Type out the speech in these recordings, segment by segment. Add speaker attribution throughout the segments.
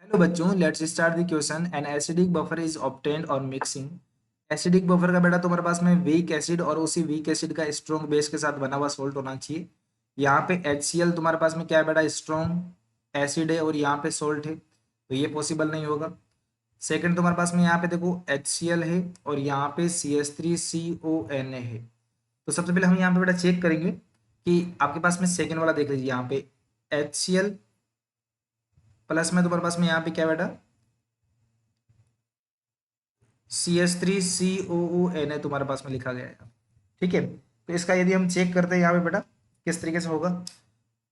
Speaker 1: Hello बच्चों, let's start the question. An acidic buffer is obtained और mixing. Acidic buffer का बेटा तुम्हारे पास में वीक एसिड और उसी वीक एसिड का स्ट्रॉन्ग बेस के साथ बना हुआ सोल्ट होना चाहिए। यहाँ पे HCl तुम्हारे पास में क्या है बेटा, स्ट्रॉन्ग एसिड है और यहाँ पे सोल्ट है, तो ये पॉसिबल नहीं होगा। सेकंड तुम्हारे पास में यहाँ पे देखो HCl है और यहाँ पे CH3CONA है। तो सबसे पहले हम यहाँ पे बेटा चेक करेंगे कि आपके पास में सेकेंड वाला देख लीजिए। यहाँ पे HCl प्लस में तुम्हारे पास में यहाँ पे क्या बेटा, CH3COONA तुम्हारे पास में लिखा गया है। ठीक है, तो इसका यदि हम चेक करते हैं यहाँ पे बेटा किस तरीके से होगा,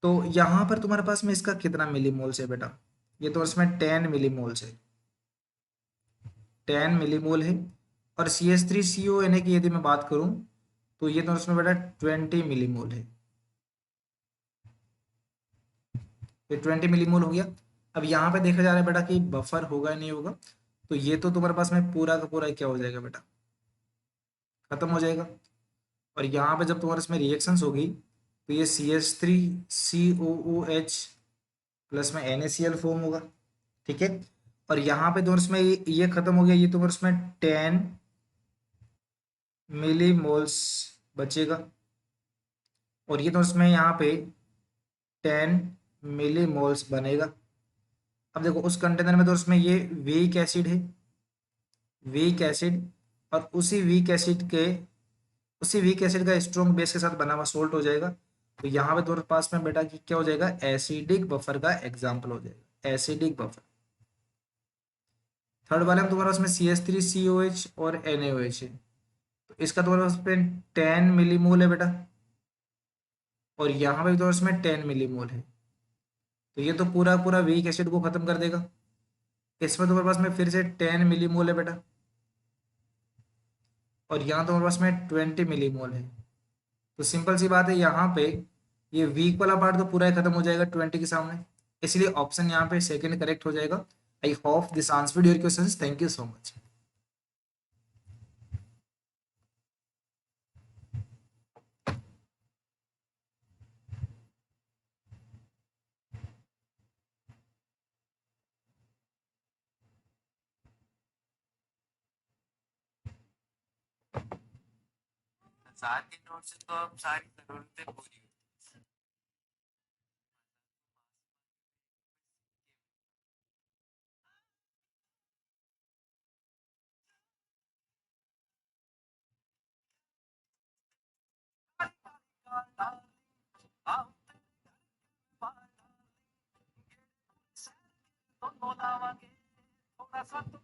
Speaker 1: तो यहाँ पर तुम्हारे पास में इसका कितना मिलीमोल्स है बेटा, ये तो इसमें 10 मिलीमोल्स है, 10 मिलीमोल है। और CH3CONA की यदि मैं बात करूँ तो ये तो इसमें बेटा 20 मिलीमोल है, ये 20 मिलीमोल हो गया। अब यहाँ पे देखा जा रहा है बेटा कि बफर होगा या नहीं होगा, तो ये तो तुम्हारे पास में पूरा का पूरा क्या हो जाएगा बेटा, खत्म हो जाएगा। और यहाँ पे जब तुम्हारे इसमें रिएक्शंस होगी तो ये CH3COOH प्लस में NaCl फॉर्म होगा। ठीक है, और यहाँ पे तुम्हारे इसमें ये खत्म हो गया, ये तुम्हारे इसमें 10 मिलीमोल्स बचेगा और ये तो इसमें यहाँ पे 10 मिलीमोल्स बनेगा। अब देखो उस कंटेनर में तो उसमें ये वीक एसिड है, वीक एसिड, और उसी वीक एसिड का स्ट्रॉन्ग बेस के साथ बना हुआ सोल्ट हो जाएगा। तो यहाँ पे तुम्हारे पास में बेटा कि क्या हो जाएगा, एसिडिक बफर का एग्जाम्पल हो जाएगा, एसिडिक बफर। थर्ड वाले में तुम्हारे पास में CH3COH और NaOH है, तो इसका तुम्हारे पास में 10 मिलीमोल है बेटा, और यहाँ पे भी तुम्हारे इसमें 10 मिलीमोल है, तो ये तो पूरा पूरा वीक एसिड को खत्म कर देगा। इसमें तुम्हारे पास में फिर से 10 मिलीमोल है बेटा, और यहाँ तुम्हारे पास में 20 मिलीमोल है। तो सिंपल सी बात है, यहाँ पे ये वीक वाला पार्ट तो पूरा ही खत्म हो जाएगा 20 के सामने, इसलिए ऑप्शन यहाँ पे सेकंड करेक्ट हो जाएगा। I hope this answered your questions, thank you so much.
Speaker 2: सात दिन नोट से तो अब सारी जरूरतें पूरी हुई। थोड़ा सा तो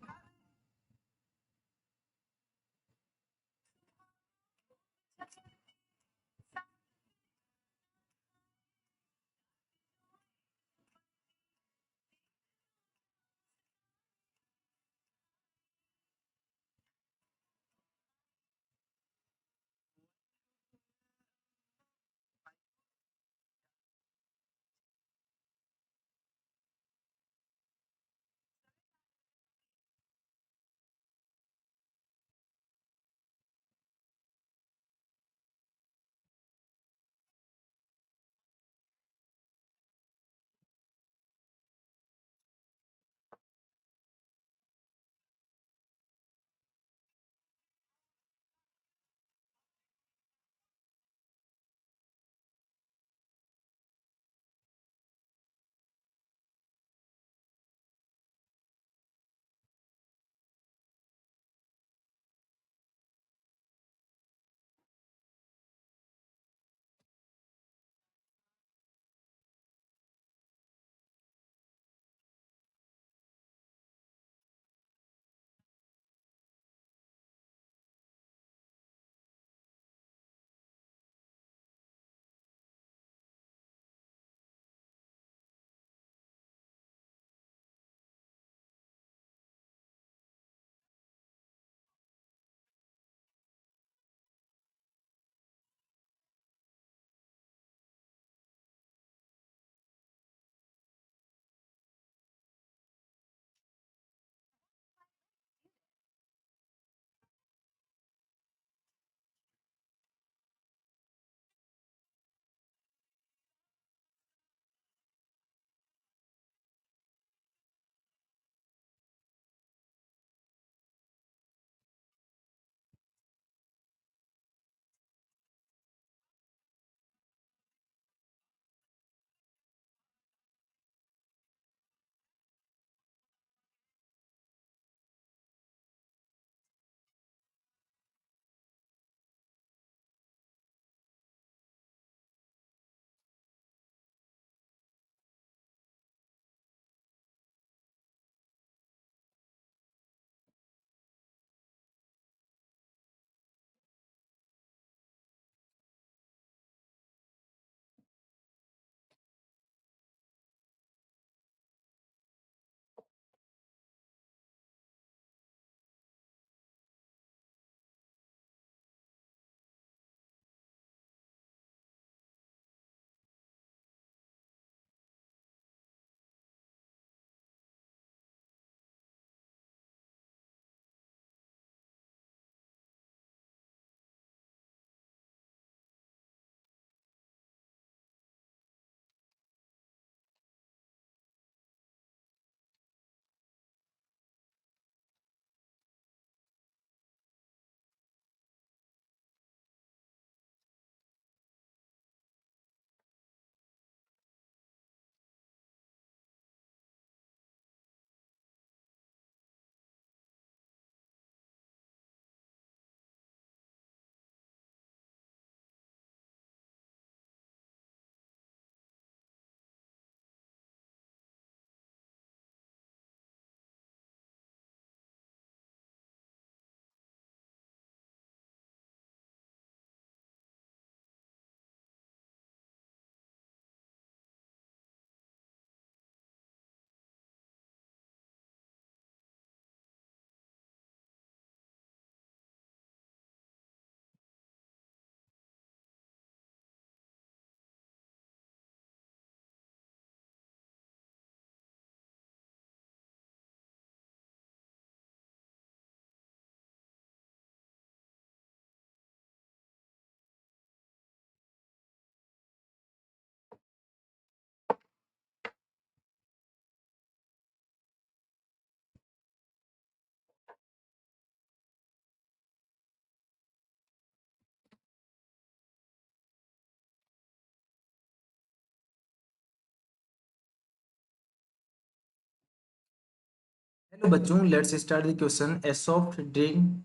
Speaker 1: हेलो बच्चों, let's start the question. A soft drink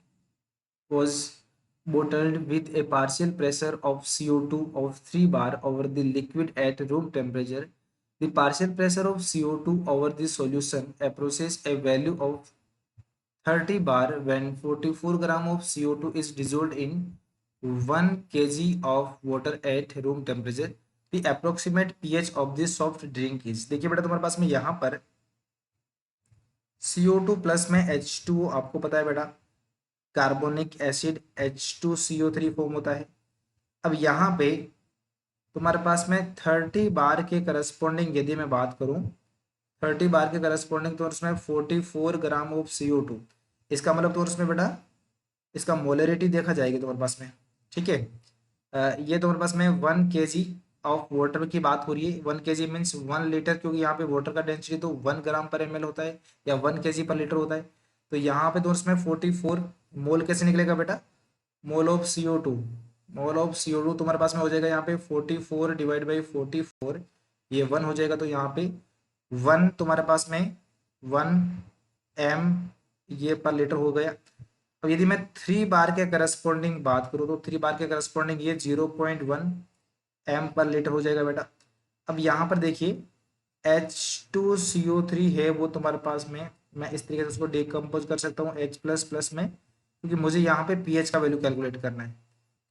Speaker 1: was bottled with a partial pressure of CO2 of 3 bar over the liquid at room temperature. The partial pressure of CO2 over the solution approaches a value of 30 bar when 44 gram of CO2 is dissolved in 1 kg of water at room temperature. The approximate pH of this soft drink is। देखिए बेटा, तुम्हारे पास में यहाँ पर CO2 plus में H2O, आपको पता है बेटा कार्बोनिक एसिड H2CO3 फॉर्म होता है। अब यहाँ पे तुम्हारे पास में 30 बार के करस्पॉन्डिंग यदि मैं बात करूँ, 30 बार के करस्पॉन्डिंग तो उसमें 44 ग्राम ऑफ CO2, इसका मतलब तो उसमें बेटा इसका मोलरिटी देखा जाएगी तुम्हारे पास में। ठीक है, ये तुम्हारे पास में 1 kg ऑफ वाटर की बात हो रही है। 1 kg मीन्स 1 लीटर, क्योंकि यहाँ पे वाटर का डेंसिटी तो 1 ग्राम पर ml होता है या 1 kg पर लीटर होता है। तो यहाँ पे तो उसमें 44 मोल कैसे निकलेगा बेटा, mole of CO2। Mole of CO2 तुम्हारे पास में हो जाएगा यहाँ पे 44 डिवाइड बाई 44, ये 1 हो जाएगा। तो यहाँ पे 1 तुम्हारे पास में 1 m ये पर लीटर हो गया। अब यदि मैं 3 बार के करस्पॉन्डिंग बात करूँ तो 3 बार के करस्पॉन्डिंग ये 0.1 m पर लीटर हो जाएगा बेटा। अब यहाँ पर देखिए H2CO3 है वो तुम्हारे पास में, मैं इस तरीके से उसको डिकम्पोज कर सकता हूँ H प्लस प्लस में, क्योंकि मुझे यहाँ पे pH का वैल्यू कैलकुलेट करना है।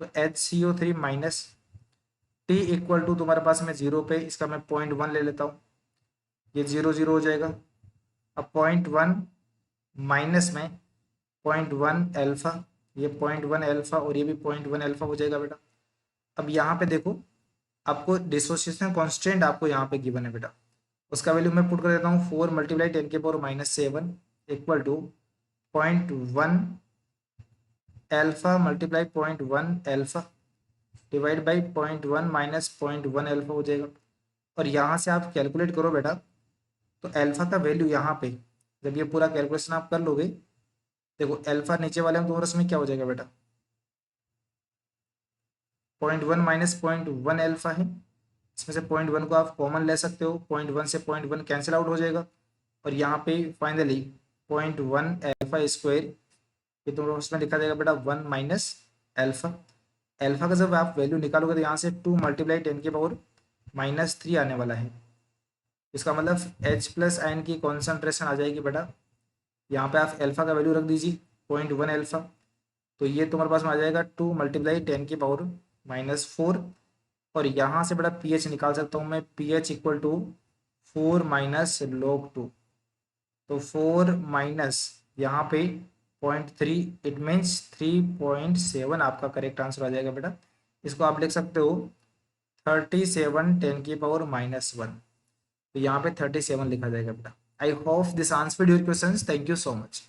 Speaker 1: तो HCO3 minus T equal to तुम्हारे पास में 0 पे, इसका मैं 0.1 ले लेता हूँ, ये 0 0 हो जाएगा। अब 0.1 माइनस में 0.1 एल्फा, ये 0.1 एल्फा और ये भी 0.1 एल्फा हो जाएगा बेटा। अब यहाँ पे देखो, आपको डिसोसिएशन कांस्टेंट आपको यहाँ पे गिवन है बेटा, उसका वैल्यू मैं पुट कर देता हूँ 4 multiply 10⁻⁻7 equal to 0.1 alpha multiply 0.1 alpha divide by 0.1 minus 0.1 alpha हो जाएगा। और यहाँ से आप कैलकुलेट करो बेटा, तो एल्फा का वैल्यू यहाँ पे जब ये पूरा कैलकुलेशन आप कर लोगे, देखो एल्फा नीचे वाले में तो उसमें क्या हो जाएगा बेटा, 0.1 माइनस 0.1 एल्फा है, इसमें से 0.1 को आप कॉमन ले सकते हो, 0.1 से 0.1 कैंसिल आउट हो जाएगा। और यहाँ पे फाइनली 0.1 एल्फा स्क्वायर, ये तुम्हारा उसमें लिखा जाएगा बेटा 1 माइनस एल्फा। एल्फा का जब आप वैल्यू निकालोगे तो यहाँ से 2 मल्टीप्लाई 10⁻⁻3 आने वाला है। इसका मतलब H प्लस आयन की कॉन्सेंट्रेशन आ जाएगी बेटा, यहाँ पे आप एल्फा का वैल्यू रख दीजिए 0.1 एल्फा, तो ये तुम्हारे पास में आ जाएगा 2 मल्टीप्लाई 10⁻⁻4। और यहाँ से बेटा pH निकाल सकता हूँ मैं, pH equal to 4 minus log 2, तो 4 माइनस यहाँ पे 0.3, इट मीन्स 3.7 आपका करेक्ट आंसर आ जाएगा बेटा। इसको आप लिख सकते हो 37 10⁻⁻1, तो यहाँ पे 37 लिखा जाएगा बेटा। I hope this answered your questions, thank you so much.